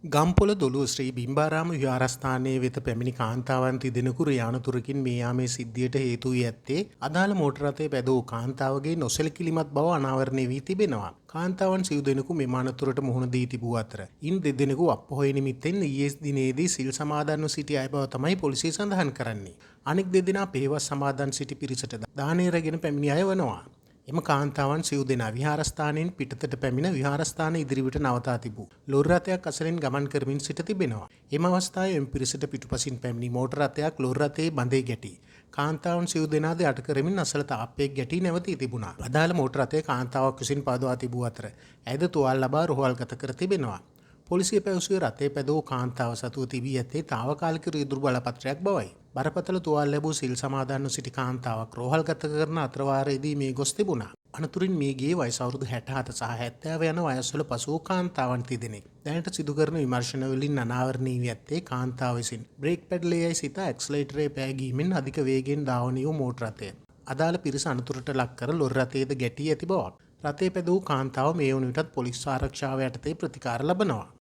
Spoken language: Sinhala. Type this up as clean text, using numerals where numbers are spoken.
ගම්පොළ දොළුව ශ්‍රී බිම්බාරාම විහාරස්ථානයේ වෙත පැමිණි කාන්තාවන් තිදෙනෙකු යානතුරකින් මේ යාමේ සිද්ධියට හේතු වී ඇත්තේ අදාළ මෝටර රථය පැදවූ කාන්තාවගේ නොසැලකිලිමත් බව අනාවරණය වී තිබෙනවා. කාන්තාවන් සිව් දෙනෙකු මෙම අනතුරට මුහුණ දී තිබූ අතර ඉන් දෙදෙනෙකු අපොහොය නිමිත්තෙන් ඊයේ දිනේදී සිල් සමාදන්ව සිටි අය බව තමයි පොලිසිය සඳහන් කරන්නේ. අනෙක් දෙදෙනා පේවස් සමාදන් සිටි පිරිසට දානය රැගෙන පැමිණි අය වනවා. එම කාන්තාවන් සිව් දෙනා විහාරස්ථානයෙන් පිටතට පැමිණ විහාරස්ථාන ඉදිරියට නවතා තිබූ ලොරි රථයක් අසලින් ගමන් කරමින් සිට තිබෙනවා. එම අවස්ථාවේ එම පිරිසට පිටුපසින් පැමිණි මෝටර රථයක් ලොරි රථයේ බඳේ ගැටි කාන්තාවන් සිව් දෙනාද යට කරමින් අසල තාප්පයක් ගැටී නැවතී තිබුණා. අදාළ මෝටර රථය කාන්තාවක් විසින් පදවා තිබූ අතර ඇයද තුවාල ලබා රෝහල්ගත කර තිබෙනවා. පොලිසිය පැවසුවේ රථය පැදවූ කාන්තාව සතුව තිබී ඇත්තේ තාවකාලික රියදුරු බලපත්‍රයක් බවයි. බරපතල තුවාල ලැබූ සිල් සමාදන්ව සිටි කාන්තාවක් රෝහල්ගත කරන අතරවාරයේදී මේ ගොස් තිබුණා. අනතුරින් මේ ගියේ වයස අවුරුදු 67 සහ 70 යන වයස්වල පසු වූ කාන්තාවන් තිදෙනෙක්. දැනට සිදු කරන විමර්ශන වලින් අනාවරණය වී ඇත්තේ කාන්තාව විසින් බ්‍රේක් පැඩලයයි සිත ඇක්සලරේටරේ පෑගීමෙන් අධික වේගයෙන් ධාවනය වූ මෝටර රථය. අදාළ පිරිස අනතුරට ලක් කර ලොරි රථයේද ගැටී ඇති බවක්. රථය පැදවූ කාන්තාව මේ වන විටත් පොලිස් ආරක්ෂාව යටතේ ප්‍රතිකාර ලබනවා.